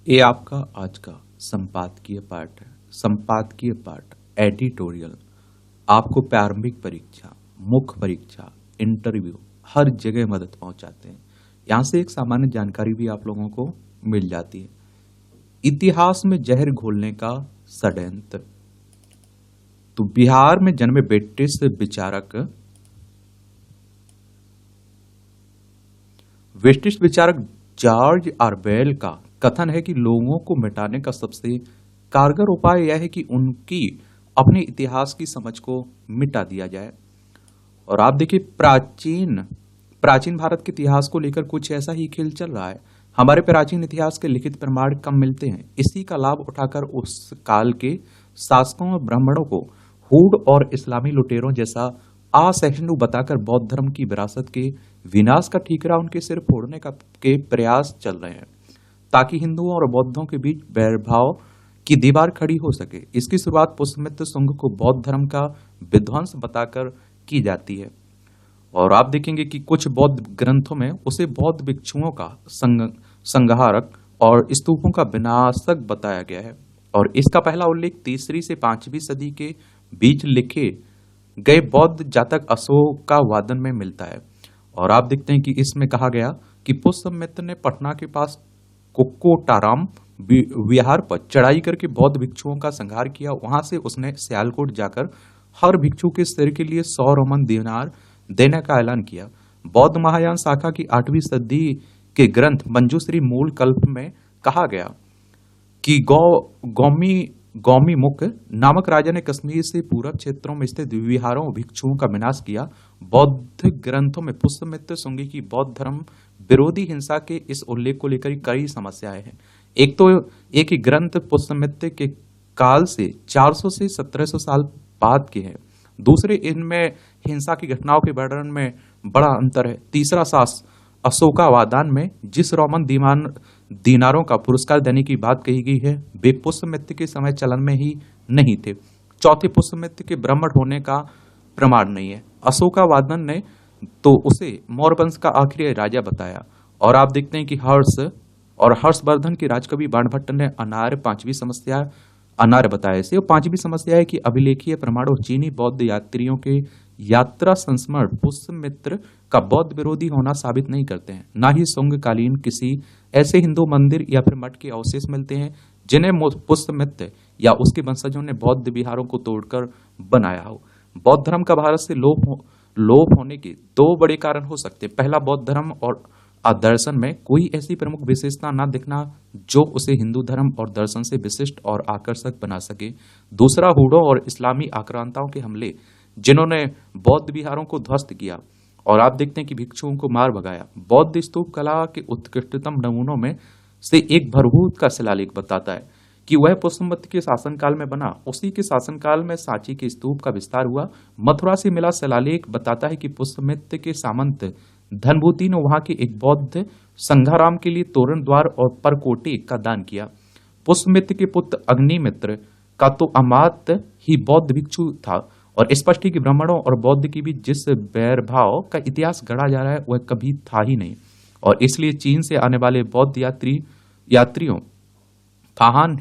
ये आपका आज का संपादकीय पाठ है। संपादकीय पाठ एडिटोरियल आपको प्रारंभिक परीक्षा, मुख्य परीक्षा, इंटरव्यू हर जगह मदद पहुंचाते हैं। यहाँ से एक सामान्य जानकारी भी आप लोगों को मिल जाती है। इतिहास में जहर घोलने का षड्यंत्र। तो बिहार में जन्मे ब्रिटिश विचारक जॉर्ज ऑरवेल का कथन है कि लोगों को मिटाने का सबसे कारगर उपाय यह है कि उनकी अपने इतिहास की समझ को मिटा दिया जाए। और आप देखिए, प्राचीन भारत के इतिहास को लेकर कुछ ऐसा ही खेल चल रहा है। हमारे प्राचीन इतिहास के लिखित प्रमाण कम मिलते हैं। इसी का लाभ उठाकर उस काल के शासकों और ब्राह्मणों को हूड और इस्लामी लुटेरों जैसा असहिष्णु बताकर बौद्ध धर्म की विरासत के विनाश का ठीकरा उनके सिर फोड़ने के प्रयास चल रहे हैं, ताकि हिंदुओं और बौद्धों के बीच वैरभाव की दीवार खड़ी हो सके। इसकी शुरुआत पुष्यमित्र शुंग को बौद्ध धर्म का विध्वंस बताकर की जाती है। और आप देखेंगे कि कुछ बौद्ध ग्रंथों में उसे बौद्ध भिक्षुओं का संहारक और स्तूपों का विनाशक बताया गया है। और इसका पहला उल्लेख 3वीं से 5वीं सदी के बीच लिखे गए बौद्ध जातक अशोकावदान में मिलता है। और आप देखते हैं कि इसमें कहा गया कि पुष्यमित्र ने पटना के पास कोक्कोटाराम विहार पर चढ़ाई करके बौद्ध भिक्षुओं का संहार किया। वहां से उसने सियालकोट जाकर हर भिक्षु के सिर के लिए 100 रोमन दिनार देने का ऐलान किया। बौद्ध महायान शाखा की 8वीं सदी के ग्रंथ मंजूश्री मूल कल्प में कहा गया कि गौमी मुख नामक राजा ने कश्मीर से पूरब क्षेत्रों में स्थित विहारों भिक्षुओं का विनाश किया। बौद्ध ग्रंथों में पुष्यमित्र शुंगी की बौद्ध धर्म विरोधी हिंसा के इस उल्लेख को लेकर कई समस्याएं हैं। एक ही ग्रंथ पुष्यमित्र के काल से 400 से 1700 साल बाद के हैं। दूसरे, इनमें हिंसा की घटनाओं के वर्णन में बड़ा अंतर है। तीसरा, अशोकावदान में जिस रोमन दीनारों का पुरस्कार देने की बात कही गई है, वे पुष्यमित्र के समय चलन में ही नहीं थे। चौथे, पुष्यमित्र के ब्राह्मण होने का प्रमाण नहीं है। अशोकावदान ने तो उसे मौर्य वंश का आखिरी राजा बताया। और आप देखते हैं कि हर्षवर्धन के राजकवि बाणभट्ट ने अनार्य बताया इसे। और 5वीं समस्या है कि अभिलेखीय प्रमाणों चीनी बौद्ध यात्रियों के यात्रा संस्मरण पुष्यमित्र का बौद्ध विरोधी होना साबित नहीं करते हैं। ना ही शुंग कालीन किसी ऐसे हिंदू मंदिर या फिर मठ के अवशेष मिलते हैं जिन्हें पुष्यमित्र या उसके वंशजों ने बौद्ध विहारों को तोड़कर बनाया हो। बौद्ध धर्म का भारत से लोप होने के 2 बड़े कारण हो सकते हैं। पहला, बौद्ध धर्म और दर्शन में कोई ऐसी प्रमुख विशेषता न दिखना जो उसे हिंदू धर्म और दर्शन से विशिष्ट और आकर्षक बना सके। दूसरा, हूडों और इस्लामी आक्रांताओं के हमले जिन्होंने बौद्ध विहारों को ध्वस्त किया और आप देखते हैं कि भिक्षुओं को मार भगाया। बौद्ध स्तूप कला के उत्कृष्टतम नमूनों में से एक भरभूत का शिलालेख बताता है कि वह पुष्यमित्र के शासनकाल में बना। उसी के शासनकाल में सांची के स्तूप का विस्तार हुआ। मथुरा से मिला शिलालेख बताता है कि पुष्यमित्र के सामंत धनभूति ने वहां के एक बौद्ध संघाराम के लिए तोरण द्वार और परकोटे का दान किया। पुष्यमित्र के पुत्र अग्निमित्र का तो अमात ही बौद्ध भिक्षु था। और स्पष्ट है कि ब्राह्मणों और बौद्ध के बीच जिस वैरभाव का इतिहास गढ़ा जा रहा है वह कभी था ही नहीं। और इसलिए चीन से आने वाले बौद्ध यात्रियों फाहान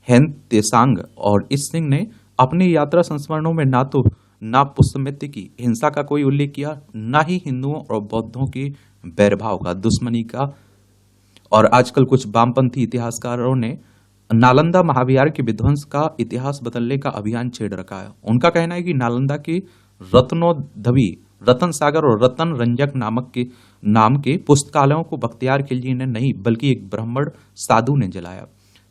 हेनत्सांग और इस सिंह ने अपने यात्रा संस्मरणों में ना पुष्यमित्र की हिंसा का कोई उल्लेख किया, ना ही हिंदुओं और बौद्धों के वैरभाव का, दुश्मनी का। और आजकल कुछ वामपंथी इतिहासकारों ने नालंदा महाविहार के विध्वंस का इतिहास बदलने का अभियान छेड़ रखा है। उनका कहना है कि नालंदा के रत्नोद्भवी, रतन सागर और रतन रंजक नाम के पुस्तकालयों को बख्तियार खिलजी ने नहीं बल्कि एक ब्राह्मण साधु ने जलाया।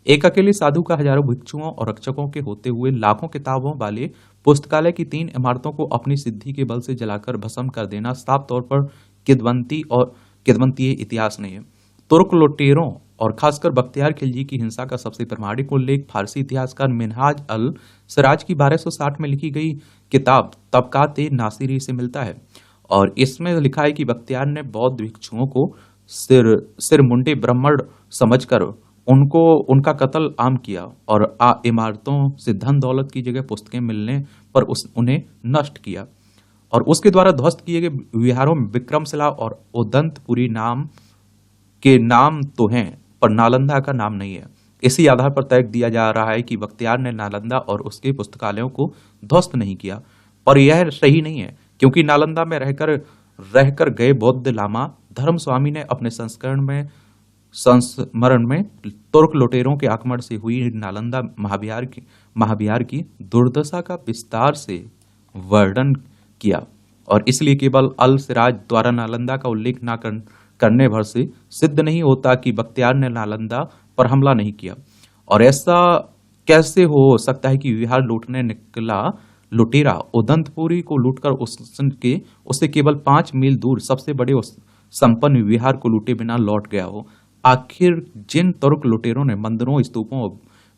एक अकेले साधु का हजारों भिक्षुओं और रक्षकों के होते हुए लाखों किताबों वाले पुस्तकालय की 3 इमारतों को अपनी सिद्धि के बल से जलाकर भस्म कर देना साफ तौर पर किदवंती इतिहास नहीं है। तुर्क लुटेरों और खासकर बख्तियार खिलजी की हिंसा का सबसे प्रामाणिक उल्लेख फारसी इतिहासकार मिनहाज अल सिराज की 1260 में लिखी गई किताब तबकात-ए-नासिरी से मिलता है। और इसमें लिखा है कि बख्तियार ने बौद्ध भिक्षुओं को सिर मुंडे ब्राह्मण समझकर उनका कत्ल आम किया और इमारतों से धन दौलत की जगह पुस्तकें मिलने पर उन्हें नष्ट किया। और उसके द्वारा ध्वस्त किए गए विहारों में विक्रमशिला और उदंतपुरी नाम के नाम तो हैं, पर नालंदा का नाम नहीं है। इसी आधार पर तर्क दिया जा रहा है कि बख्तियार ने नालंदा और उसके पुस्तकालयों को ध्वस्त नहीं किया, पर यह सही नहीं है, क्योंकि नालंदा में रहकर गए बौद्ध लामा धर्म स्वामी ने अपने संस्मरण में तुर्क लुटेरों के आक्रमण से हुई नालंदा महाविहार की दुर्दशा का विस्तार से वर्णन किया, और इसलिए केवल अल सिराज द्वारा नालंदा का उल्लेख न करने भर से सिद्ध नहीं होता कि बख्तियार ने नालंदा पर हमला नहीं किया। और ऐसा कैसे हो सकता है कि विहार लूटने निकला लुटेरा उदंतपुरी को लूटकर उससे केवल 5 मील दूर सबसे बड़े संपन्न विहार को लूटे बिना लौट गया हो? आखिर जिन तुर्क लुटेरों ने मंदिरों, स्तूपों,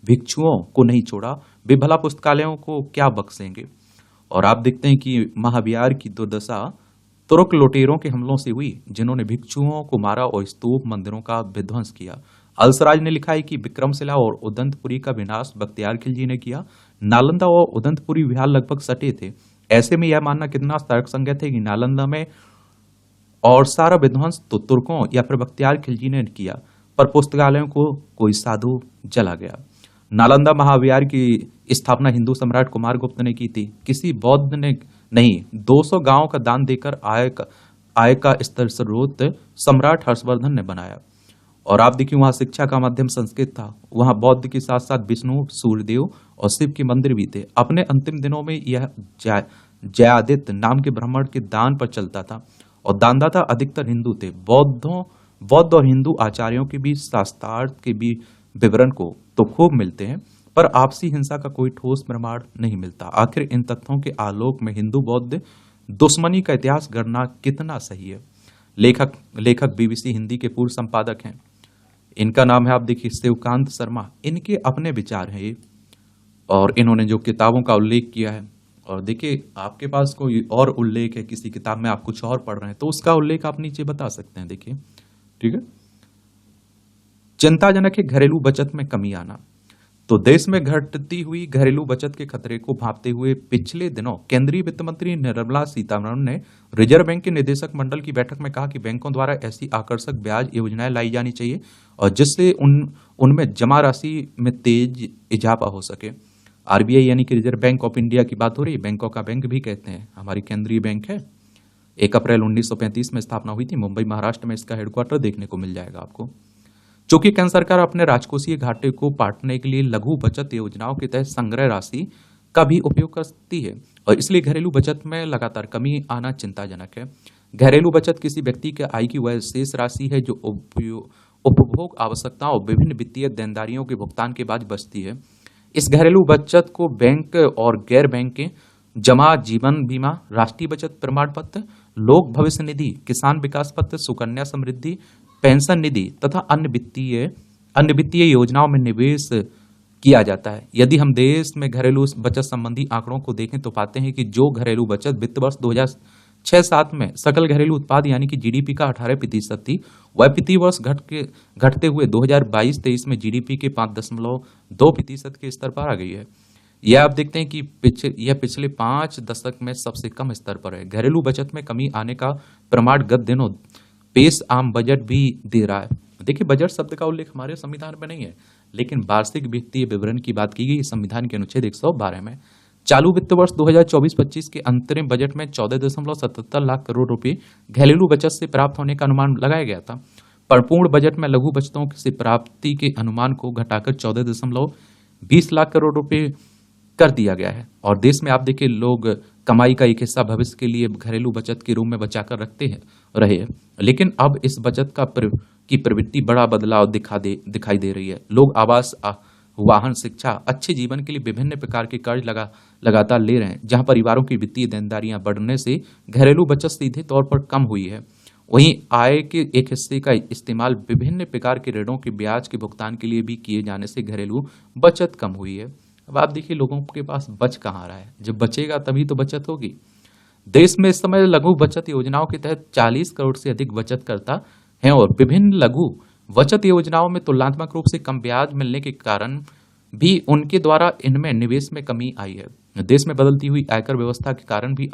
भिक्षुओं को नहीं छोड़ा, वे भला पुस्तकालयों को क्या बख्शेंगे? और आप देखते हैं कि महाविहार की दुर्दशा तुर्क लुटेरों के हमलों से हुई, जिन्होंने भिक्षुओं को मारा और स्तूप मंदिरों का विध्वंस किया। अलसराज ने लिखा है कि विक्रमशिला और उदंतपुरी का विनाश बख्तियार खिलजी ने किया। नालंदा और उदंतपुरी विहार लगभग सटे थे। ऐसे में यह मानना कितना तर्कसंगत है कि नालंदा में और सारा विध्वंस तो तुर्कों या फिर बख्तियार खिलजी ने किया, पर पुस्तकालयों को कोई साधु जला गया। नालंदा महाविहार की स्थापना हिंदू सम्राट कुमारगुप्त ने की थी, किसी बौद्ध ने नहीं। 200 गांवों का दान देकर आय का स्तर स्रोत सम्राट हर्षवर्धन ने बनाया। और आप देखिए, वहां शिक्षा का माध्यम संस्कृत था। वहां बौद्ध के साथ साथ विष्णु, सूर्यदेव और शिव के मंदिर भी थे। अपने अंतिम दिनों में यह जयादित्य नाम के ब्राह्मण के दान पर चलता था, और दानदाता अधिकतर हिंदू थे। बौद्ध और हिंदू आचार्यों के बीच शास्त्रार्थ के भी विवरण को तो खूब मिलते हैं, पर आपसी हिंसा का कोई ठोस प्रमाण नहीं मिलता। आखिर इन तथ्यों के आलोक में हिंदू बौद्ध दुश्मनी का इतिहास गढ़ना कितना सही है? लेखक बीबीसी हिंदी के पूर्व संपादक हैं। इनका नाम है, आप देखिए, शिवकांत शर्मा। इनके अपने विचार हैं ये, और इन्होंने जो किताबों का उल्लेख किया है, और देखिए आपके पास कोई और उल्लेख है किसी किताब में, आप कुछ और पढ़ रहे हैं, तो उसका उल्लेख आप नीचे बता सकते हैं। देखिए, ठीक है। चिंताजनक है घरेलू बचत में कमी आना। तो देश में घटती हुई घरेलू बचत के खतरे को भांपते हुए पिछले दिनों केंद्रीय वित्त मंत्री निर्मला सीतारमण ने रिजर्व बैंक के निदेशक मंडल की बैठक में कहा कि बैंकों द्वारा ऐसी आकर्षक ब्याज योजनाएं लाई जानी चाहिए और जिससे उनमें जमा राशि में तेज इजाफा हो सके। आरबीआई यानी कि रिजर्व बैंक ऑफ इंडिया की बात हो रही है, बैंकों का बैंक भी कहते हैं, हमारी केंद्रीय बैंक है। 1 अप्रैल 1935 में स्थापना हुई थी। मुंबई महाराष्ट्र में इसका हेडक्वार्टर देखने को मिल जाएगा आपको। चूंकि केंद्र सरकार अपने राजकोषीय घाटे को पाटने के लिए लघु बचत योजनाओं के तहत संग्रह राशि का भी उपयोग करती है, और इसलिए घरेलू बचत में लगातार कमी आना चिंताजनक है। घरेलू बचत किसी व्यक्ति के आय की वह शेष राशि है जो उपभोग आवश्यकताओं और विभिन्न वित्तीय देनदारियों के भुगतान के बाद बचती है। इस घरेलू बचत को बैंक और गैर बैंक के जमा, जीवन बीमा, राष्ट्रीय बचत प्रमाण पत्र, लोक भविष्य निधि, किसान विकास पत्र, सुकन्या समृद्धि पेंशन निधि तथा अन्य वित्तीय योजनाओं में निवेश किया जाता है। यदि हम देश में घरेलू बचत संबंधी आंकड़ों को देखें तो पाते हैं कि जो घरेलू बचत वित्त वर्ष 2006-07 में सकल घरेलू उत्पाद यानी कि जीडीपी का 18% थी, वह वित्तीय वर्ष घटते हुए 2022-23 में जीडीपी के 5.2% के स्तर पर आ गई है। यह आप देखते हैं कि यह पिछले 5 दशक में सबसे कम स्तर पर है। घरेलू बचत में कमी आने का प्रमाण गत दिनों पेश आम बजट भी दे रहा है। देखिए, बजट शब्द का उल्लेख हमारे संविधान में नहीं है, लेकिन वार्षिक वित्तीय विवरण की बात की गई संविधान के अनुच्छेद 112 में। चालू वित्त वर्ष 2024-25 के अंतरिम बजट में 14.77 लाख करोड़ रुपए घरेलू बचत से प्राप्त होने का अनुमान लगाया गया था, पर पूर्ण बजट में लघु बचतों से प्राप्ति के अनुमान को घटाकर 14.20 लाख करोड़ रुपए कर दिया गया है। और देश में आप देखिए, लोग कमाई का एक हिस्सा भविष्य के लिए घरेलू बचत के रूप में बचाकर रहे हैं, लेकिन अब इस बचत की प्रवृत्ति बड़ा बदलाव दिखाई दे रही है। लोग आवास, वाहन, शिक्षा, अच्छे जीवन के लिए विभिन्न प्रकार के कर्ज लगातार ले रहे हैं। जहां परिवारों की वित्तीय देनदारियां बढ़ने से घरेलू बचत सीधे तौर पर कम हुई है, वहीं आय के एक हिस्से का इस्तेमाल विभिन्न प्रकार के ऋणों के ब्याज के भुगतान के लिए भी किए जाने से घरेलू बचत कम हुई है। अब आप देखिए, लोगों के पास बच कहाँ रहा है? जब बचेगा तभी तो बचत होगी। देश में इस समय लघु बचत योजनाओं के तहत 40 करोड़ से अधिक बचतकर्ता हैं, और विभिन्न लघु बचत योजनाओं में तुलनात्मक रूप से कम ब्याज मिलने के कारण भी उनके द्वारा इनमें निवेश में कमी आई है। देश में बदलती हुई आयकर व्यवस्था के कारण भी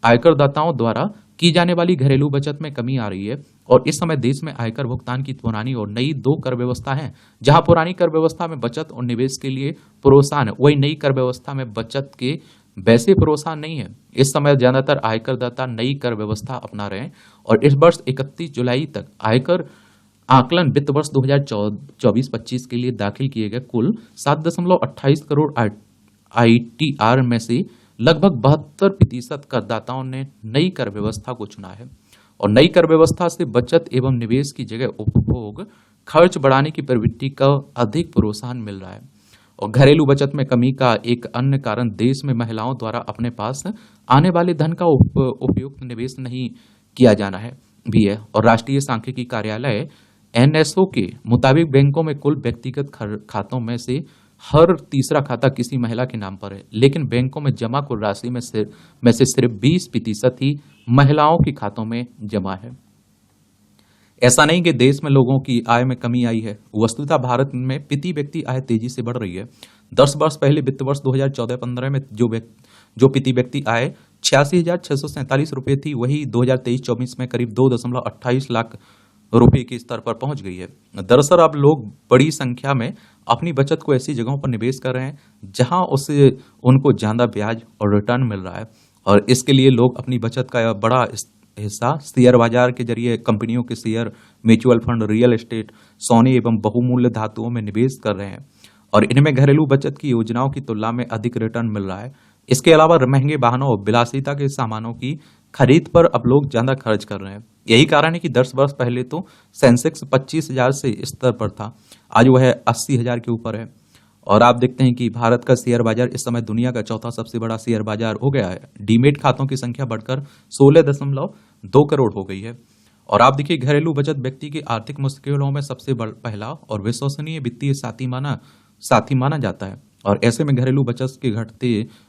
आयकरदाताओं द्वारा की जाने वाली घरेलू बचत में कमी आ रही है और इस समय देश में आयकर भुगतान की पुरानी और नई दो कर व्यवस्था है। जहां पुरानी कर व्यवस्था में बचत और निवेश के लिए प्रोत्साहन है, वही नई कर व्यवस्था में बचत के वैसे प्रोत्साहन नहीं है। इस समय ज्यादातर आयकरदाता नई कर व्यवस्था अपना रहे हैं और इस वर्ष 31 जुलाई तक आयकर आकलन वित्त वर्ष 2024-25 के लिए दाखिल किए गए कुल 7.28 करोड़ आईटीआर में से लगभग 72% करदाताओं ने नई कर व्यवस्था को चुना है और नई कर व्यवस्था से बचत एवं निवेश की जगह उपभोग खर्च बढ़ाने की प्रवृत्ति का अधिक प्रोत्साहन मिल रहा है। और घरेलू बचत में कमी का एक अन्य कारण देश में महिलाओं द्वारा अपने पास आने वाले धन का उपयुक्त निवेश नहीं किया जाना है भी है। और राष्ट्रीय सांख्यिकी कार्यालय एनएसओ के मुताबिक बैंकों में कुल व्यक्तिगत खातों में से हर तीसरा खाता किसी महिला के नाम पर है, लेकिन बैंकों में जमा कुल राशि में से सिर्फ 20% ही महिलाओं के खातों में जमा है। ऐसा नहीं कि देश में लोगों की आय में कमी आई है, वस्तुतः भारत में प्रति व्यक्ति आय तेजी से बढ़ रही है। 10 वर्ष पहले वित्त वर्ष 2014-15 में जो प्रति व्यक्ति आय 86,647 रुपये थी, वही 2023-24 में करीब 2.28 लाख रुपए के स्तर पर पहुंच गई है। दरअसल अब लोग बड़ी संख्या में अपनी बचत को ऐसी जगहों पर निवेश कर रहे हैं जहां उससे उनको ज्यादा ब्याज और रिटर्न मिल रहा है और इसके लिए लोग अपनी बचत का बड़ा हिस्सा शेयर बाजार के जरिए कंपनियों के share, mutual fund, real estate, सोने एवं बहुमूल्य धातुओं में निवेश कर रहे हैं और इनमें घरेलू बचत की योजनाओं की तुलना में अधिक रिटर्न मिल रहा है। इसके अलावा महंगे वाहनों और विलासिता के सामानों की खरीद पर अब लोग ज्यादा खर्च कर रहे हैं। यही कारण है कि 10 वर्ष पहले तो सेंसेक्स 25,000 से स्तर पर था, आज वह 80,000 के ऊपर है। और आप देखते हैं कि भारत का शेयर बाजार इस समय दुनिया का चौथा सबसे बड़ा शेयर बाजार हो गया है। डीमेट खातों की संख्या बढ़कर 16.2 करोड़ हो गई है। और आप देखिए, घरेलू बचत व्यक्ति की आर्थिक मुश्किलों में सबसे पहला और विश्वसनीय वित्तीय साथी माना जाता है और ऐसे में घरेलू बचत के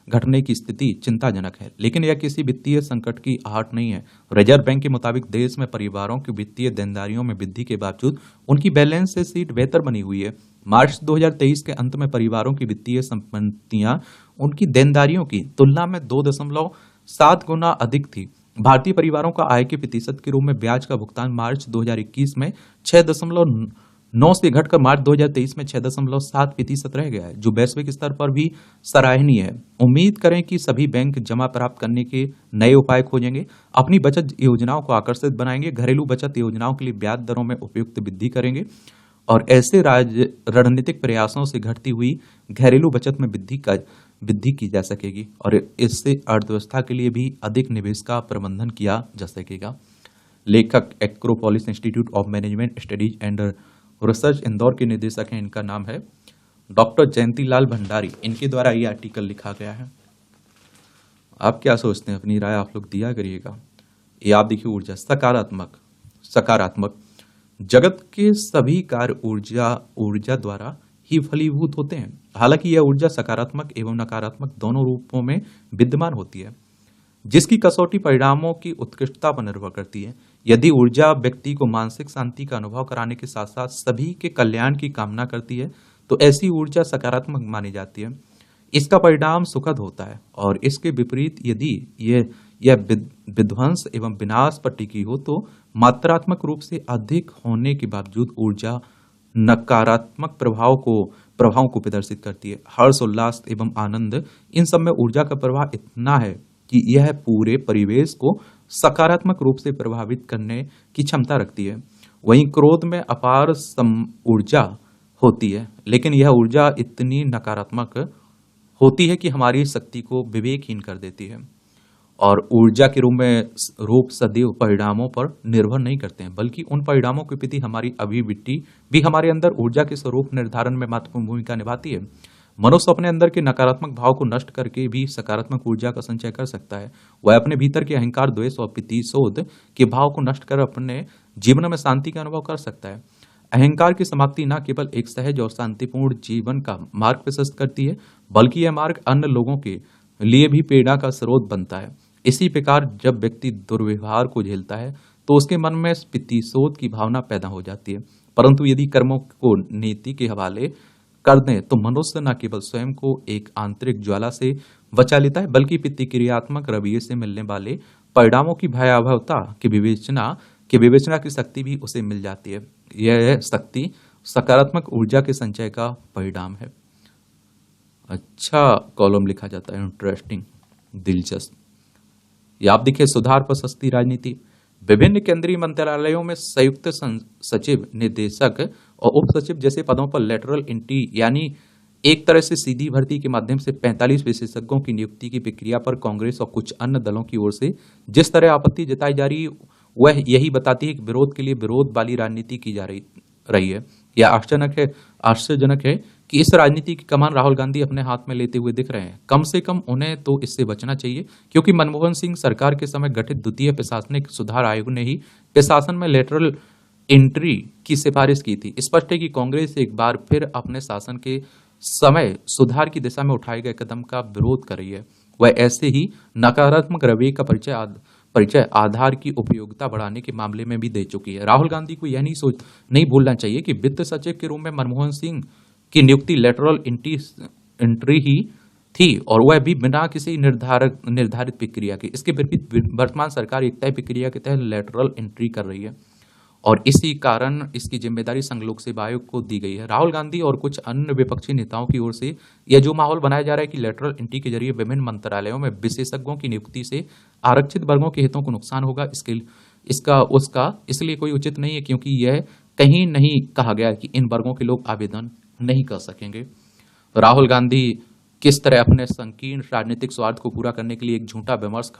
घटने की स्थिति चिंताजनक है, लेकिन यह किसी वित्तीय संकट की आहट नहीं है। रिजर्व बैंक के मुताबिक देश में परिवारों की वित्तीय देनदारियों में वृद्धि के बावजूद उनकी बैलेंस शीट बेहतर बनी हुई है। मार्च 2023 के अंत में परिवारों की वित्तीय संपत्तियां उनकी देनदारियों की तुलना में 2.7 गुना अधिक थी। भारतीय परिवारों का आय के प्रतिशत के रूप में ब्याज का भुगतान मार्च 2021 में 6.9 से घटकर मार्च 2023 में 6.7% रह गया है, जो वैश्विक स्तर पर भी सराहनीय है। उम्मीद करें कि सभी बैंक जमा प्राप्त करने के नए उपाय खोजेंगे, अपनी बचत योजनाओं को आकर्षित बनाएंगे, घरेलू बचत योजनाओं के लिए ब्याज दरों में उपयुक्त वृद्धि करेंगे और ऐसे रणनीतिक प्रयासों से घटती हुई घरेलू बचत में वृद्धि की जा सकेगी और इससे अर्थव्यवस्था के लिए भी अधिक निवेश का प्रबंधन किया जा सकेगा। लेखक Acropolis institute of management studies and research Indore के निदेशक हैं। इनका नाम है डॉक्टर जयंतीलाल भंडारी। इनके द्वारा ये आर्टिकल लिखा गया है। आप क्या सोचते हैं? अपनी राय आप लोग दिया करिएगा। ये आप देखिए, ऊर्जा सकारात्मक जगत के सभी कार्य ऊर्जा द्वारा ही फलीभूत होते हैं। हालांकि यह ऊर्जा सकारात्मक एवं नकारात्मक दोनों रूपों में विद्यमान होती है, जिसकी कसौटी परिणामों की उत्कृष्टता पर निर्भर करती है। यदि ऊर्जा व्यक्ति को मानसिक शांति का अनुभव कराने के साथ साथ सभी के कल्याण की कामना करती है तो ऐसी ऊर्जा सकारात्मक मानी जाती है। इसका परिणाम सुखद होता है और इसके विपरीत यदि यह विध्वंस एवं विनाश पर टिकी हो तो मात्रात्मक रूप से अधिक होने के बावजूद ऊर्जा नकारात्मक प्रभावों को प्रदर्शित करती है। हर्ष, उल्लास एवं आनंद, इन सब में ऊर्जा का प्रभाव इतना है कि यह पूरे परिवेश को सकारात्मक रूप से प्रभावित करने की क्षमता रखती है। वहीं क्रोध में अपार ऊर्जा होती है, लेकिन यह ऊर्जा इतनी नकारात्मक होती है कि हमारी शक्ति को विवेकहीन कर देती है। और ऊर्जा के रूप सदैव परिणामों पर निर्भर नहीं करते हैं, बल्कि उन परिणामों के प्रति हमारी अभिवृत्ति भी हमारे अंदर ऊर्जा के स्वरूप निर्धारण में महत्वपूर्ण भूमिका निभाती है। मनुष्य अपने अंदर के नकारात्मक भाव को नष्ट करके भी सकारात्मक ऊर्जा का संचय कर सकता है। वह अपने भीतर के अहंकार, द्वेष और प्रतिशोध के भाव को नष्ट कर अपने जीवन में शांति का अनुभव कर सकता है। अहंकार की समाप्ति न केवल एक सहज और शांतिपूर्ण जीवन का मार्ग प्रशस्त करती है, बल्कि यह मार्ग अन्य लोगों के लिए भी प्रेरणा का स्रोत बनता है। इसी प्रकार जब व्यक्ति दुर्व्यवहार को झेलता है तो उसके मन में प्रतिशोध की भावना पैदा हो जाती है, परंतु यदि कर्मों को नीति के हवाले कर दें तो मनुष्य न केवल स्वयं को एक आंतरिक ज्वाला से बचा लेता है, बल्कि प्रतिक्रियात्मक रवैये से मिलने वाले परिणामों की भयावहता की विवेचना की शक्ति भी उसे मिल जाती है। यह शक्ति सकारात्मक ऊर्जा के संचय का परिणाम है। अच्छा कॉलम लिखा जाता है, इंटरेस्टिंग, दिलचस्प। ये आप देखिए, सुधार पर सस्ती राजनीति। विभिन्न केंद्रीय मंत्रालयों में संयुक्त सचिव, निदेशक और उप सचिव जैसे पदों पर लेटरल एंट्री यानी एक तरह से सीधी भर्ती के माध्यम से 45 विशेषज्ञों की नियुक्ति की प्रक्रिया पर कांग्रेस और कुछ अन्य दलों की ओर से जिस तरह आपत्ति जताई जा रही है, वह यही बताती है कि विरोध के लिए विरोध वाली राजनीति की जा रही है। यह आश्चर्यजनक है कि इस राजनीति की कमान राहुल गांधी अपने हाथ में लेते हुए दिख रहे हैं। कम से कम उन्हें तो इससे बचना चाहिए, क्योंकि मनमोहन सिंह सरकार के समय गठित द्वितीय प्रशासनिक सुधार आयोग ने ही प्रशासन में लेटरल एंट्री की सिफारिश की थी। स्पष्ट है कि कांग्रेस एक बार फिर अपने शासन के समय सुधार की दिशा में उठाए गए कदम का विरोध कर रही है। वह ऐसे ही नकारात्मक रवैये का परिचय आधार की उपयोगिता बढ़ाने के मामले में भी दे चुकी है। राहुल गांधी को यह नहीं भूलना चाहिए कि वित्त सचिव के रूप में मनमोहन सिंह की नियुक्ति लेटरल एंट्री ही थी, और वह भी बिना किसी निर्धारित प्रक्रिया के। इसके विपरीत वर्तमान सरकार एक तय प्रक्रिया के तहत लेटरल एंट्री कर रही है, और इसी कारण इसकी जिम्मेदारी संघ लोक सेवा आयोग को दी गई है। राहुल गांधी और कुछ अन्य विपक्षी नेताओं की ओर से यह जो माहौल बनाया जा रहा है कि लेटरल एंट्री के जरिए विभिन्न मंत्रालयों में विशेषज्ञों की नियुक्ति से आरक्षित वर्गों के हितों को नुकसान होगा, इसलिए कोई उचित नहीं है, क्योंकि यह कहीं नहीं कहा गया कि इन वर्गों के लोग आवेदन नहीं कर सकेंगे। राहुल गांधी किस तरह अपने संकीर्ण राजनीतिक स्वार्थ को पूरा करने के लिए एक झूठा विमर्श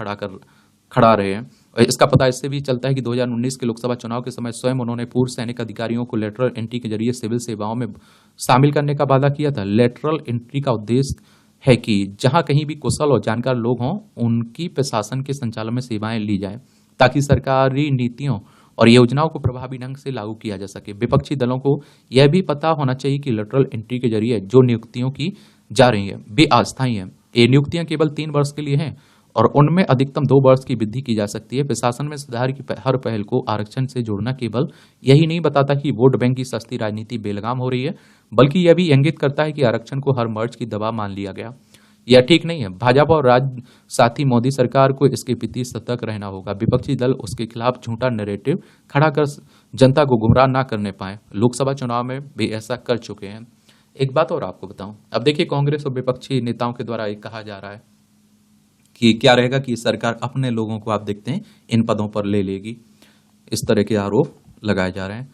खड़ा रहे हैं, इसका पता इससे भी चलता है कि 2019 के लोकसभा चुनाव के समय स्वयं उन्होंने पूर्व सैनिक अधिकारियों को लेटरल एंट्री के जरिए सिविल सेवाओं में शामिल करने का वादा किया था। लेटरल एंट्री का उद्देश्य है कि जहां कहीं भी कुशल और जानकार लोग हों, उनकी प्रशासन के संचालन में सेवाएं ली जाएं, ताकि सरकारी नीतियों और योजनाओं को प्रभावी ढंग से लागू किया जा सके। विपक्षी दलों को यह भी पता होना चाहिए कि लेटरल एंट्री के जरिए जो नियुक्तियों की जा रही है वे अस्थायी हैं। ये नियुक्तियां केवल 3 वर्ष के लिए हैं, और उनमें अधिकतम 2 वर्ष की वृद्धि की जा सकती है। प्रशासन में सुधार की हर पहल को आरक्षण से जोड़ना केवल यही नहीं बताता कि वोट बैंक की सस्ती राजनीति बेलगाम हो रही है, बल्कि यह भी इंगित करता है कि आरक्षण को हर मर्ज की दवा मान लिया गया। यह ठीक नहीं है। भाजपा और राज्य साथी मोदी सरकार को इसके प्रति सतर्क रहना होगा। विपक्षी दल उसके खिलाफ झूठा नैरेटिव खड़ा कर जनता को गुमराह ना करने पाए। लोकसभा चुनाव में भी ऐसा कर चुके हैं। एक बात और आपको बताऊं, अब देखिए, कांग्रेस और विपक्षी नेताओं के द्वारा एक कहा जा रहा है कि क्या रहेगा कि सरकार अपने लोगों को, आप देखते हैं, इन पदों पर ले लेगी। इस तरह के आरोप लगाए जा रहे हैं।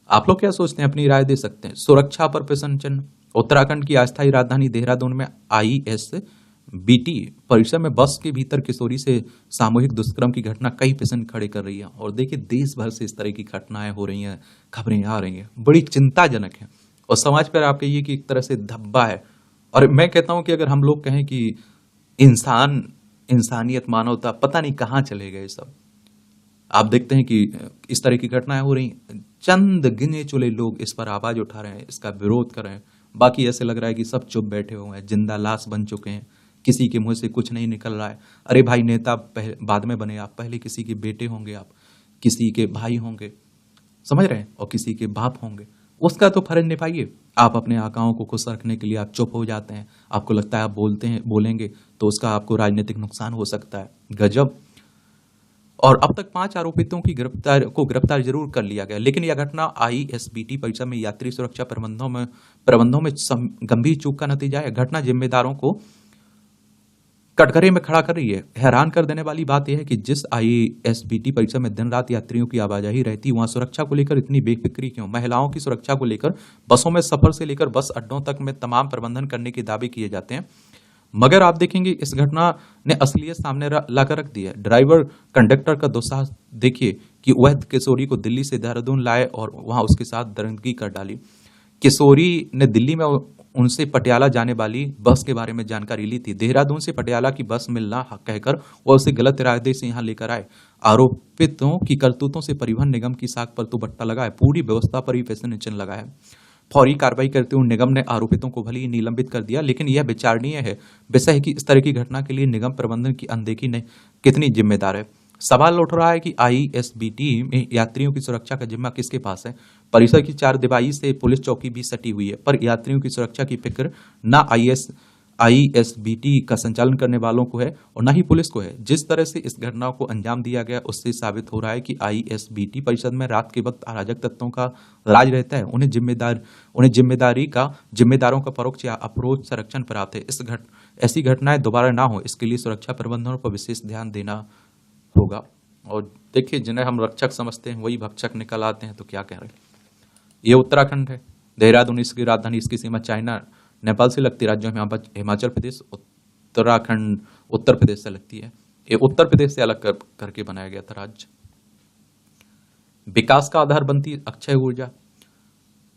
आप लोग क्या सोचते हैं? अपनी राय दे सकते हैं। सुरक्षा पर प्रश्न चिन्ह। उत्तराखंड की अस्थायी राजधानी देहरादून में ISBT परिसर में बस के भीतर किशोरी से सामूहिक दुष्कर्म की घटना कई प्रश्न खड़े कर रही है। और देखिए, देश भर से इस तरह की घटनाएं हो रही हैं, खबरें आ रही हैं, बड़ी चिंताजनक है। और समाज पर आप कहिए कि एक तरह से धब्बा है। और मैं कहता हूं कि अगर हम लोग कहें कि इंसानियत, मानवता, पता नहीं कहां चले गए सब। आप देखते हैं कि इस तरह की घटनाएं हो रही, चंद गिने चुने लोग इस पर आवाज उठा रहे हैं, इसका विरोध कर रहे हैं। बाकी ऐसे लग रहा है कि सब चुप बैठे हुए हैं, जिंदा लाश बन चुके हैं, किसी के मुंह से कुछ नहीं निकल रहा है। अरे भाई, नेता बाद में बने, आप पहले किसी के बेटे होंगे, आप किसी के भाई होंगे, समझ रहे हैं, और किसी के बाप होंगे। उसका तो फर्ज निभाइए। आप अपने आकाओं को खुश रखने के लिए आप चुप हो जाते हैं। आपको लगता है आप बोलेंगे तो उसका आपको राजनीतिक नुकसान हो सकता है। गजब। और अब तक 5 आरोपितों की गिरफ्तार जरूर कर लिया गया, लेकिन यह घटना ISBT परिसर में यात्री सुरक्षा प्रबंधों में गंभीर चूक का नतीजा है। घटना जिम्मेदारों को कटघरे में खड़ा कर रही है। हैरान कर देने वाली बात यह है कि जिस ISBT परिसर में दिन रात यात्रियों की आवाजाही रहती, वहां सुरक्षा को लेकर इतनी बेफिक्री क्यों? महिलाओं की सुरक्षा को लेकर बसों में सफर से लेकर बस अड्डों तक में तमाम प्रबंधन करने के दावे किए जाते हैं, मगर आप देखेंगे इस घटना ने असलियत सामने लाकर रख दी है। ड्राइवर कंडक्टर का दुस्साहस देखिए कि वह किशोरी को दिल्ली से देहरादून लाए और वहां उसके साथ दरिंदगी कर डाली। किशोरी ने दिल्ली में उनसे पटियाला जाने वाली बस के बारे में जानकारी ली थी। देहरादून से पटियाला की बस मिलना कहकर वह उसे गलत इरादे से यहां लेकर आए। आरोपितों की करतूतों से परिवहन निगम की साख पर तो बट्टा लगा है, पूरी व्यवस्था पर ही प्रश्न चिन्ह लगा है। फौरी कार्रवाई करते हुए निगम ने आरोपितों को भले ही निलंबित कर दिया, लेकिन यह विचारणीय है विषय है कि इस तरह की घटना के लिए निगम प्रबंधन की अनदेखी कितनी जिम्मेदार है। सवाल उठ रहा है कि आईएसबीटी में यात्रियों की सुरक्षा का जिम्मा किसके पास है। परिसर की चारदीवारी से पुलिस चौकी भी सटी हुई है, पर यात्रियों की सुरक्षा की फिक्र ना आईएसबीटी का संचालन करने वालों को है और न ही पुलिस को है। जिस तरह से इस घटना को अंजाम दिया गया उससे साबित हो रहा है कि आईएसबीटी परिषद में रात के वक्त अराजक तत्वों का राज रहता है। उन्हें जिम्मेदारों का परोक्ष या अप्रोच संरक्षण प्राप्त है। ऐसी घटनाएं दोबारा ना हो, इसके लिए सुरक्षा प्रबंधनों पर विशेष ध्यान देना होगा। और देखिए, जिन्हें हम रक्षक समझते हैं वही भक्षक निकल आते हैं, तो क्या कह रहे हैं। ये उत्तराखंड है, देहरादून इसकी राजधानी, इसकी सीमा चाइना नेपाल से लगती राज्यों में हिमाचल प्रदेश, उत्तराखंड उत्तर प्रदेश से लगती है। ये उत्तर प्रदेश से अलग करके बनाया गया था राज्य। विकास का आधार बनती अक्षय ऊर्जा।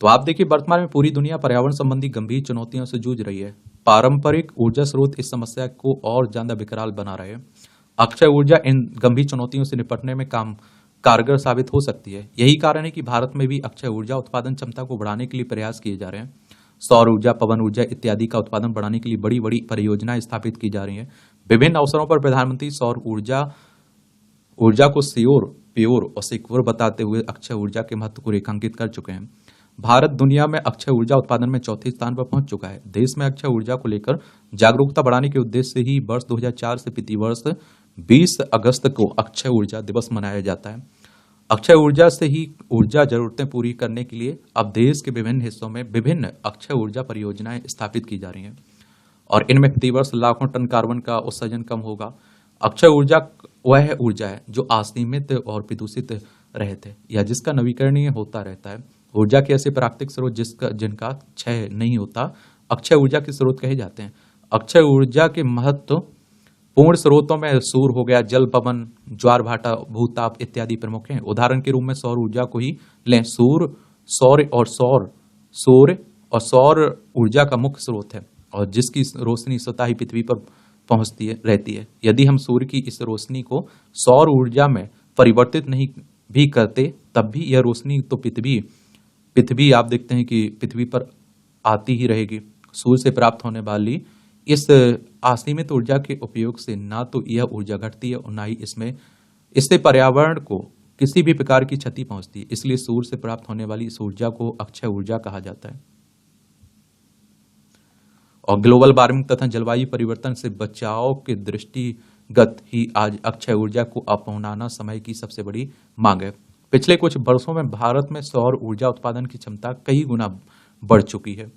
तो आप देखिए, वर्तमान में पूरी दुनिया पर्यावरण संबंधी गंभीर चुनौतियों से जूझ रही है। पारंपरिक ऊर्जा स्रोत इस समस्या को और ज्यादा विकराल बना रहे हैं। अक्षय ऊर्जा इन गंभीर चुनौतियों से निपटने में कारगर साबित हो सकती है। यही कारण है कि भारत में भी अक्षय ऊर्जा उत्पादन क्षमता को बढ़ाने के लिए प्रयास किए जा रहे हैं। सौर ऊर्जा, पवन ऊर्जा इत्यादि का उत्पादन बढ़ाने के लिए बड़ी बड़ी परियोजनाएं स्थापित की जा रही हैं। विभिन्न अवसरों पर प्रधानमंत्री सौर ऊर्जा को प्योर और सिक्योर बताते हुए अक्षय ऊर्जा के महत्व को रेखांकित कर चुके हैं। भारत दुनिया में अक्षय ऊर्जा उत्पादन में चौथे स्थान पर पहुंच चुका है। देश में अक्षय ऊर्जा को लेकर जागरूकता बढ़ाने के उद्देश्य से ही वर्ष 2004 से प्रतिवर्ष 20 अगस्त को अक्षय ऊर्जा दिवस मनाया जाता है। अक्षय ऊर्जा से ही ऊर्जा जरूरतें पूरी करने के लिए अब देश के विभिन्न हिस्सों में विभिन्न अक्षय ऊर्जा परियोजनाएं स्थापित की जा रही हैं और इनमें प्रतिवर्ष लाखों टन कार्बन का उत्सर्जन कम होगा। अक्षय ऊर्जा वह ऊर्जा है जो असीमित और प्रदूषित रहते या जिसका नवीकरणीय होता रहता है। ऊर्जा के ऐसे प्राकृतिक स्रोत जिनका क्षय नहीं होता अक्षय ऊर्जा के स्रोत कहे जाते हैं। अक्षय ऊर्जा के महत्व पूर्ण स्रोतों में सूर्य हो गया, जल, पवन, ज्वार भाटा, भूताप इत्यादि प्रमुख हैं। उदाहरण के रूप में सौर ऊर्जा को ही लें। सौर ऊर्जा का मुख्य स्रोत है और जिसकी रोशनी स्वतः ही पृथ्वी पर पहुंचती रहती है। यदि हम सूर्य की इस रोशनी को सौर ऊर्जा में परिवर्तित नहीं भी करते तब भी यह रोशनी तो पृथ्वी आप देखते हैं कि पृथ्वी पर आती ही रहेगी। सूर्य से प्राप्त होने वाली इस असीमित ऊर्जा के उपयोग से ना तो यह ऊर्जा घटती है और ना ही इससे पर्यावरण को किसी भी प्रकार की क्षति पहुंचती है। इसलिए सूर्य से प्राप्त होने वाली इस ऊर्जा को अक्षय ऊर्जा कहा जाता है। और ग्लोबल वार्मिंग तथा जलवायु परिवर्तन से बचाव के दृष्टिगत ही आज अक्षय ऊर्जा को अपनाना समय की सबसे बड़ी मांग है। पिछले कुछ वर्षों में भारत में सौर ऊर्जा उत्पादन की क्षमता कई गुना बढ़ चुकी है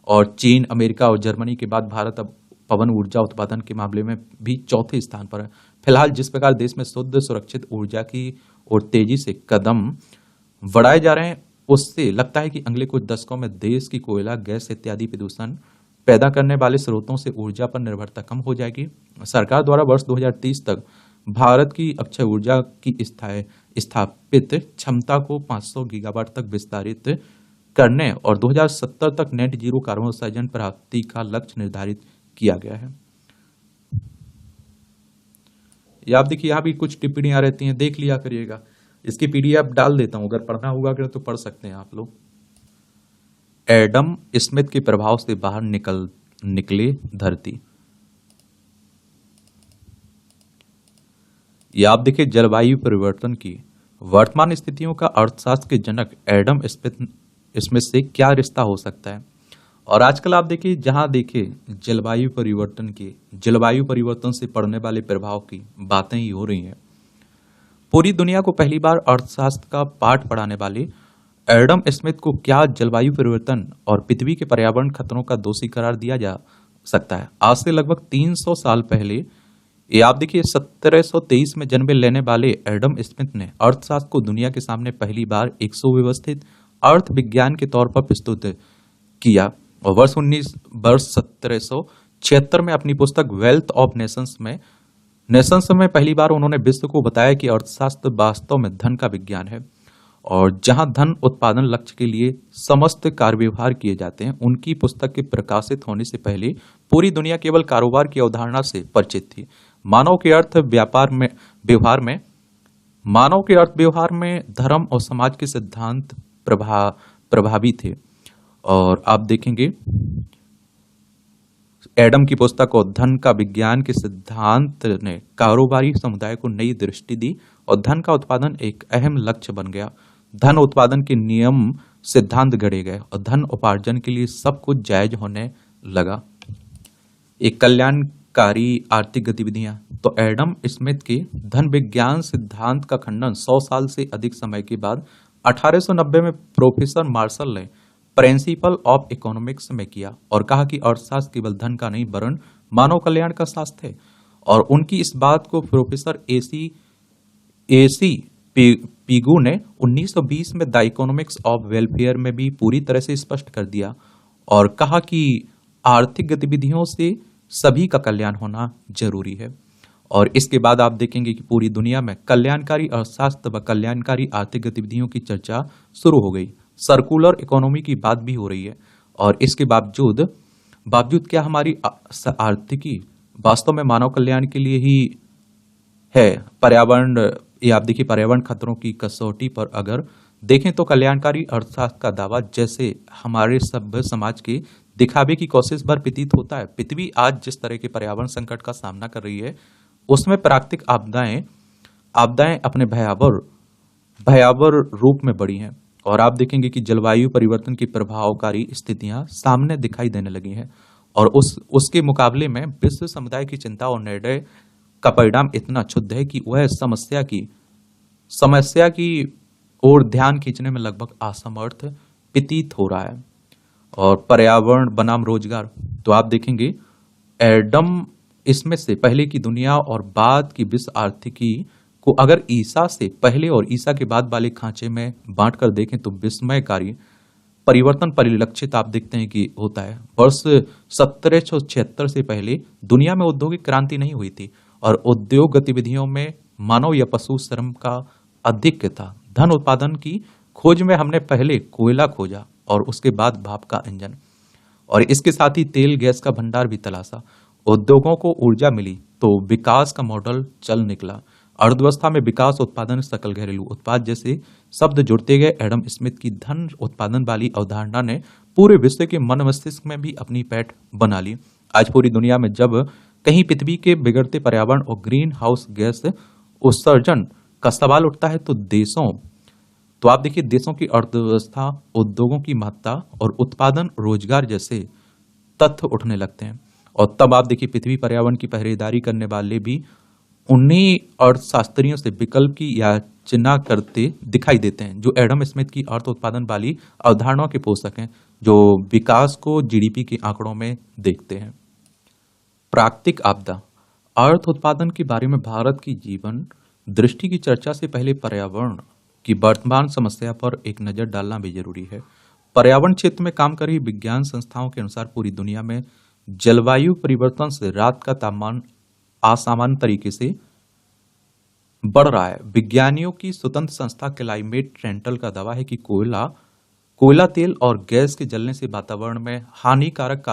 और चीन, अमेरिका और जर्मनी के बाद भारत अब पवन ऊर्जा उत्पादन के मामले में भी चौथे स्थान पर है। फिलहाल जिस प्रकार देश में शुद्ध सुरक्षित ऊर्जा की ओर तेजी से कदम बढ़ाए जा रहे हैं उससे लगता है कि अगले कुछ दशकों में देश की कोयला, गैस इत्यादि प्रदूषण पैदा करने वाले स्रोतों से ऊर्जा पर निर्भरता कम हो जाएगी। सरकार द्वारा वर्ष 2030 तक भारत की अक्षय ऊर्जा की स्थापित क्षमता को 500 गीगावाट तक विस्तारित करने और 2070 तक नेट जीरो कार्बन उत्सर्जन प्राप्ति का लक्ष्य निर्धारित किया गया है। ये आप देखिए, यहाँ भी कुछ टिप्पणियां रहती हैं, देख लिया करिएगा। इसकी पीडीएफ डाल देता हूं, अगर पढ़ना होगा तो पढ़ सकते हैं आप लोग। एडम स्मिथ के प्रभाव से बाहर निकले धरती। ये आप देखिए, जलवायु परिवर्तन की वर्तमान स्थितियों का अर्थशास्त्र के जनक एडम स्मिथ से क्या रिश्ता हो सकता है। और आजकल आप देखिए, जहां देखिए जलवायु परिवर्तन से पड़ने वाले प्रभाव की बातें ही हो रही हैं। पूरी दुनिया को पहली बार अर्थशास्त्र का पाठ पढ़ाने वाले एडम स्मिथ को क्या जलवायु परिवर्तन और पृथ्वी के पर्यावरण खतरों का दोषी करार दिया जा सकता है। आज से लगभग 300 साल पहले ये आप देखिए 1723 में जन्म लेने वाले एडम स्मिथ ने अर्थशास्त्र को दुनिया के सामने पहली बार एक सुव्यवस्थित अर्थ विज्ञान के तौर पर प्रस्तुत किया और वर्ष 1776 में अपनी पुस्तक वेल्थ ऑफ नेशंस में पहली बार उन्होंने विश्व को बताया कि अर्थशास्त्र वास्तव में धन का विज्ञान है और जहां धन उत्पादन लक्ष्य के लिए समस्त कार्य व्यवहार किए जाते हैं। उनकी पुस्तक के प्रकाशित होने से पहले पूरी दुनिया केवल कारोबार की अवधारणा से परिचित थी। मानव के अर्थ व्यवहार में धर्म और समाज के सिद्धांत प्रभावी थे। और आप देखेंगे एडम की पुस्तक और धन का विज्ञान के सिद्धांत ने कारोबारी समुदाय को नई दृष्टि दी और धन का उत्पादन एक अहम लक्ष्य बन गया। धन उत्पादन के नियम सिद्धांत गढ़े गए और धन उपार्जन के लिए सब कुछ जायज होने लगा। एक कल्याणकारी आर्थिक गतिविधियां। तो एडम स्मिथ के धन विज्ञान सिद्धांत का खंडन 100 साल से अधिक समय के बाद 1890 में प्रोफेसर मार्शल ने प्रिंसिपल ऑफ इकोनॉमिक्स में किया और कहा कि अर्थशास्त्र केवल धन का नहीं वरन मानव कल्याण का शास्त्र है। और उनकी इस बात को प्रोफेसर एसी एसी पिगू ने 1920 में द इकोनॉमिक्स ऑफ वेलफेयर में भी पूरी तरह से स्पष्ट कर दिया और कहा कि आर्थिक गतिविधियों से सभी का कल्याण होना जरूरी है। और इसके बाद आप देखेंगे कि पूरी दुनिया में कल्याणकारी अर्थशास्त्र व कल्याणकारी आर्थिक गतिविधियों की चर्चा शुरू हो गई। सर्कुलर इकोनॉमी की बात भी हो रही है। और इसके बावजूद बावजूद क्या हमारी आर्थिकी वास्तव में मानव कल्याण के लिए ही है? पर्यावरण, ये आप देखिए, पर्यावरण खतरों की कसौटी पर अगर देखें तो कल्याणकारी अर्थशास्त्र का दावा जैसे हमारे सभ्य समाज के दिखावे की कोशिश भर प्रतीत होता है। पृथ्वी आज जिस तरह के पर्यावरण संकट का सामना कर रही है उसमें प्राकृतिक आपदाएं अपने भयावह रूप में बढ़ी हैं। और आप देखेंगे कि जलवायु परिवर्तन की प्रभावकारी स्थितियां सामने दिखाई देने लगी हैं। और उसके मुकाबले में विश्व समुदाय की चिंता और निर्णय का परिणाम इतना क्षुद्र है कि वह समस्या की ओर ध्यान खींचने में लगभग असमर्थ प्रतीत हो रहा है। और पर्यावरण बनाम रोजगार, तो आप देखेंगे एडम इसमें से पहले की दुनिया और बाद की विश्व आर्थिकी को अगर ईसा से पहले और ईसा के बाद वाले खांचे में बांटकर देखें तो विस्मयकारी परिवर्तन परिलक्षित आप देखते हैं कि होता है। वर्ष 1776 से पहले दुनिया में औद्योगिक क्रांति नहीं हुई थी और उद्योग गतिविधियों में मानव या पशु श्रम का अधिक था। धन उत्पादन की खोज में हमने पहले कोयला खोजा और उसके बाद भाप का इंजन, और इसके साथ ही तेल गैस का भंडार भी तलाशा। उद्योगों को ऊर्जा मिली तो विकास का मॉडल चल निकला। अर्थव्यवस्था में विकास, उत्पादन, सकल घरेलू उत्पाद जैसे शब्द जुड़ते गए। एडम स्मिथ की धन उत्पादन वाली अवधारणा ने पूरे विश्व के मन मस्तिष्क में भी अपनी पैठ बना ली। आज पूरी दुनिया में जब कहीं पृथ्वी के बिगड़ते पर्यावरण और ग्रीन हाउस गैस उत्सर्जन का सवाल उठता है तो आप देखिए देशों की अर्थव्यवस्था, उद्योगों की महत्ता और उत्पादन, रोजगार जैसे तथ्य उठने लगते हैं। और तब आप देखिए पृथ्वी पर्यावरण की पहरेदारी करने वाले भी उन्हीं अर्थशास्त्रियों से विकल्प की याचना करते दिखाई देते हैं जो एडम स्मिथ की अर्थ उत्पादन वाली अवधारणाओं के पोषक हैं, जो विकास को जीडीपी के आंकड़ों में देखते हैं। प्राकृतिक आपदा, अर्थ उत्पादन के बारे में भारत की जीवन दृष्टि की चर्चा से पहले पर्यावरण की वर्तमान समस्या पर एक नजर डालना भी जरूरी है। पर्यावरण क्षेत्र में काम कर रही विज्ञान संस्थाओं के अनुसार पूरी दुनिया में जलवायु परिवर्तन से रात का तापमान असामान्य तरीके से बढ़ रहा है। विज्ञानियों की स्वतंत्र संस्था क्लाइमेट सेंट्रल का दावा है कि कोयला, तेल और गैस के जलने से वातावरण में हानिकारक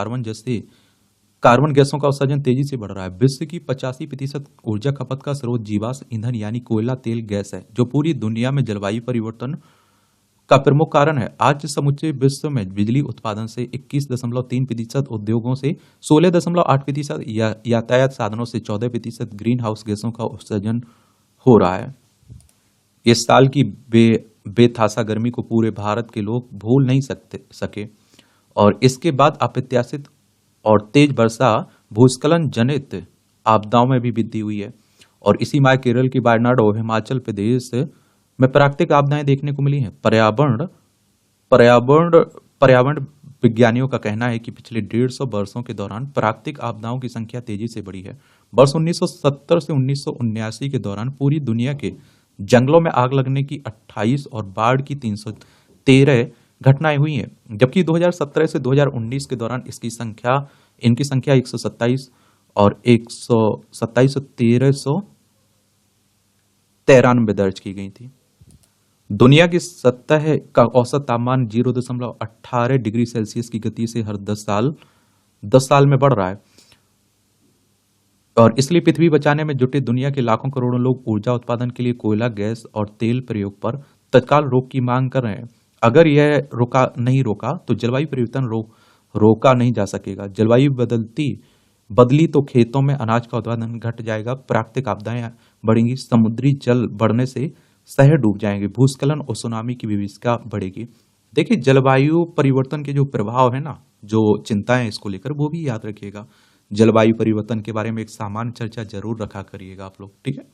कार्बन गैसों का उत्सर्जन तेजी से बढ़ रहा है। विश्व की 85% ऊर्जा खपत का स्रोत जीवाश्म ईंधन यानी कोयला, तेल, गैस है, जो पूरी दुनिया में जलवायु परिवर्तन का प्रमुख कारण है। आज समूचे विश्व में बिजली उत्पादन से 21.3%, उद्योगों से 16.8%, यातायात साधनों से 14% ग्रीन हाउस गैसों का उत्सर्जन हो रहा है। इस साल की बेतहाशा गर्मी को पूरे भारत के लोग भूल नहीं सके और इसके बाद अप्रत्याशित और तेज वर्षा, भूस्खलन जनित आपदाओं में भी वृद्धि हुई है। और इसी माह केरल की वायनाड और हिमाचल प्रदेश में प्राकृतिक आपदाएं देखने को मिली हैं। पर्यावरण विज्ञानियों का कहना है कि पिछले 150 वर्षों के दौरान प्राकृतिक आपदाओं की संख्या तेजी से बढ़ी है। वर्ष 1970 से 1979 के दौरान पूरी दुनिया के जंगलों में आग लगने की 28 और बाढ़ की 313 घटनाएं हुई हैं, जबकि 2017 से 2019 के दौरान इनकी संख्या 127 और 1393 दर्ज की गई थी। दुनिया की सतह का औसत तापमान 0.18 डिग्री सेल्सियस की गति से हर 10 साल में बढ़ रहा है और इसलिए पृथ्वी बचाने में जुटे दुनिया के लाखों करोड़ों लोग ऊर्जा उत्पादन के लिए कोयला, गैस और तेल प्रयोग पर तत्काल रोक की मांग कर रहे हैं। अगर यह नहीं रोका तो जलवायु परिवर्तन रोका नहीं जा सकेगा। जलवायु बदलती बदली तो खेतों में अनाज का उत्पादन घट जाएगा, प्राकृतिक आपदाएं बढ़ेंगी, समुद्री जल बढ़ने से शहर डूब जाएंगे, भूस्खलन और सुनामी की विभीषिका बढ़ेगी। देखिए, जलवायु परिवर्तन के जो प्रभाव है ना, जो चिंताएं हैं इसको लेकर, वो भी याद रखिएगा। जलवायु परिवर्तन के बारे में एक सामान्य चर्चा जरूर रखा करिएगा आप लोग, ठीक है।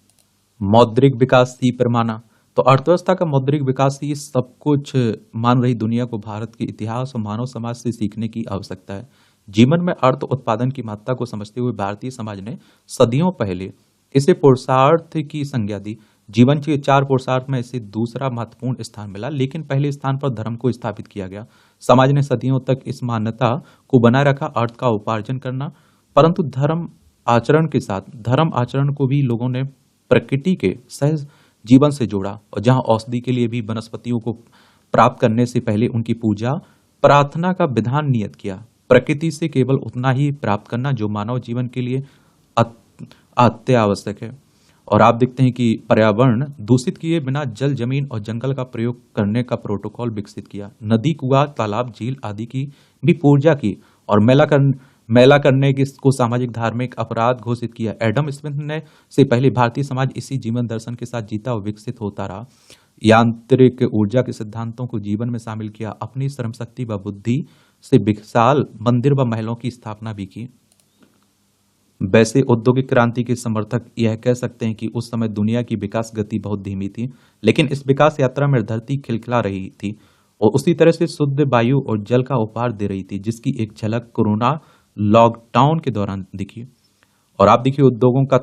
मौद्रिक विकास ही पैमाना, तो अर्थव्यवस्था का मौद्रिक विकास ही सब कुछ मान रही दुनिया को भारत के इतिहास और मानव समाज से सीखने की आवश्यकता है। जीवन में अर्थ उत्पादन की महत्ता को समझते हुए भारतीय समाज ने सदियों पहले इसे पुरुषार्थ की संज्ञा दी। जीवन के 4 पुरुषार्थ में इसे दूसरा महत्वपूर्ण स्थान मिला, लेकिन पहले स्थान पर धर्म को स्थापित किया गया। समाज ने सदियों तक इस मान्यता को बनाए रखा, अर्थ का उपार्जन करना, परंतु धर्म आचरण के साथ धर्म आचरण को भी लोगों ने प्रकृति के सहज जीवन से जोड़ा, और जहां औषधि के लिए भी वनस्पतियों को प्राप्त करने से पहले उनकी पूजा प्रार्थना का विधान नियत किया। प्रकृति से केवल उतना ही प्राप्त करना जो मानव जीवन के लिए अत्यावश्यक है। और आप देखते हैं कि पर्यावरण दूषित किए बिना जल, जमीन और जंगल का प्रयोग करने का प्रोटोकॉल विकसित किया। नदी, कुआं, तालाब, झील आदि की भी पूजा की, और मैला करने को सामाजिक धार्मिक अपराध घोषित किया। एडम स्मिथ ने से पहले भारतीय समाज इसी जीवन दर्शन के साथ जीता और विकसित होता रहा। यांत्रिक ऊर्जा के सिद्धांतों को जीवन में शामिल किया, अपनी श्रम शक्ति व बुद्धि से विशाल मंदिर व महलों की स्थापना भी की। वैसे औद्योगिक क्रांति के समर्थक यह कह सकते हैं कि उस समय दुनिया की विकास गति बहुत धीमी थी, लेकिन इस विकास यात्रा में धरती खिलखिला रही थी और उसी तरह से शुद्ध वायु और जल का उपहार दे रही थी, जिसकी एक झलक कोरोना लॉकडाउन के दौरान दिखी। और आप देखिए, उद्योगों का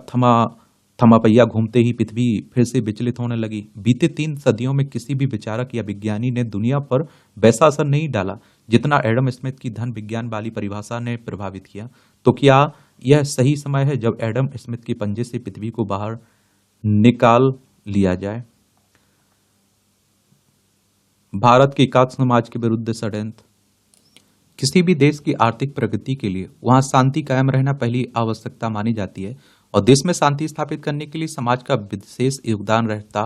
थमा पहिया घूमते ही पृथ्वी फिर से विचलित होने लगी। बीते 3 सदियों में किसी भी विचारक या विज्ञानी ने दुनिया पर वैसा असर नहीं डाला जितना एडम स्मिथ की धन विज्ञान वाली परिभाषा ने प्रभावित किया। तो क्या यह सही समय है जब एडम स्मिथ के पंजे से पृथ्वी को बाहर निकाल लिया जाए? भारत के एकात्म समाज के विरुद्ध षड्यंत्र। किसी भी देश की आर्थिक प्रगति के लिए वहां शांति कायम रहना पहली आवश्यकता मानी जाती है, और देश में शांति स्थापित करने के लिए समाज का विशेष योगदान रहता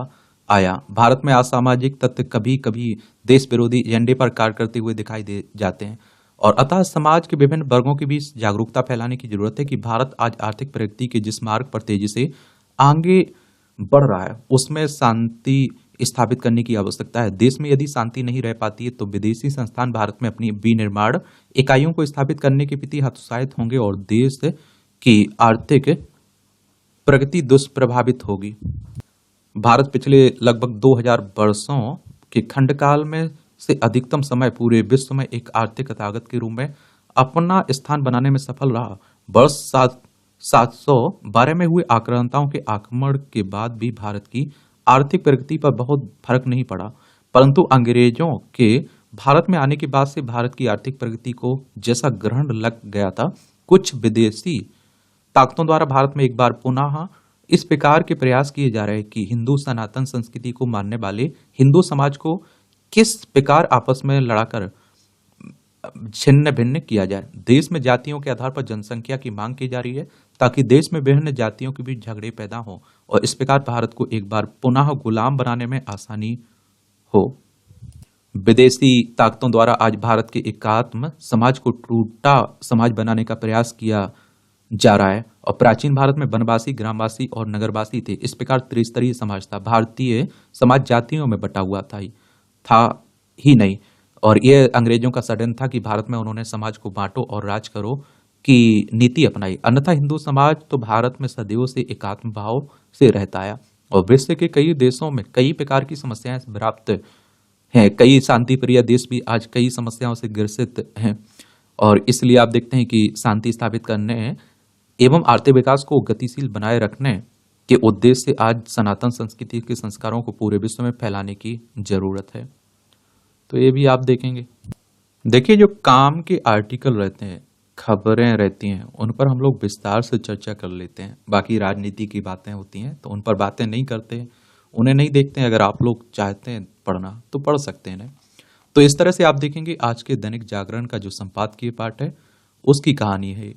आया। भारत में असामाजिक तत्व कभी कभी देश विरोधी एजेंडे पर कार्य करते हुए दिखाई दे जाते हैं, और अतः समाज के विभिन्न वर्गों के बीच जागरूकता फैलाने की जरूरत है कि भारत आज आर्थिक प्रगति के जिस मार्ग पर तेजी से आगे बढ़ रहा है उसमें शांति स्थापित करने की आवश्यकता है। देश में यदि शांति नहीं रह पाती है तो विदेशी संस्थान भारत में अपनी विनिर्माण इकाइयों को स्थापित करने के प्रति हतोत्साहित होंगे और देश की आर्थिक प्रगति दुष्प्रभावित होगी। भारत पिछले लगभग 2000 वर्षों के खंडकाल में से अधिकतम समय पूरे विश्व में एक आर्थिक ताकत के रूप में अपना स्थान बनाने में सफल रहा। वर्ष 712 में हुए आक्रांताओं के आक्रमण के बाद भी भारत की आर्थिक प्रगति पर बहुत फर्क नहीं पड़ा, परंतु अंग्रेजों के भारत में आने के बाद से भारत की आर्थिक प्रगति को जैसा ग्रहण लग गया था, कुछ विदेशी ताकतों द्वारा भारत में एक बार पुनः इस प्रकार के प्रयास किए जा रहे हैं कि हिंदू सनातन संस्कृति को मानने वाले हिंदू समाज को किस प्रकार आपस में लड़ाकर छिन्न भिन्न किया जाए। देश में जातियों के आधार पर जनसंख्या की मांग की जा रही है ताकि देश में विभिन्न जातियों के बीच झगड़े पैदा हो और इस प्रकार भारत को एक बार पुनः गुलाम बनाने में आसानी हो। विदेशी ताकतों द्वारा आज भारत के एकात्म समाज को टूटा समाज बनाने का प्रयास किया जा रहा है, और प्राचीन भारत में वनवासी, ग्रामवासी और नगरवासी थे। इस प्रकार त्रिस्तरीय समाज था। भारतीय समाज जातियों में बटा हुआ था ही नहीं, और यह अंग्रेजों का षड्यंत्र था कि भारत में उन्होंने समाज को बांटो और राज करो की नीति अपनाई। अन्यथा हिंदू समाज तो भारत में सदियों से एकात्म भाव से रहता है और विश्व के कई देशों में कई प्रकार की समस्याएं व्याप्त हैं। कई शांति प्रिय देश भी आज कई समस्याओं से ग्रसित हैं, और इसलिए आप देखते हैं कि शांति स्थापित करने एवं आर्थिक विकास को गतिशील बनाए रखने के उद्देश्य से आज सनातन संस्कृति के संस्कारों को पूरे विश्व में फैलाने की जरूरत है। तो ये भी आप देखेंगे। देखिए, जो काम के आर्टिकल रहते हैं, खबरें रहती हैं, उन पर हम लोग विस्तार से चर्चा कर लेते हैं। बाकी राजनीति की बातें होती हैं तो उन पर बातें नहीं करते, उन्हें नहीं देखते हैं। अगर आप लोग चाहते हैं पढ़ना तो पढ़ सकते हैं। तो इस तरह से आप देखेंगे आज के दैनिक जागरण का जो संपादकीय पाठ है उसकी कहानी है।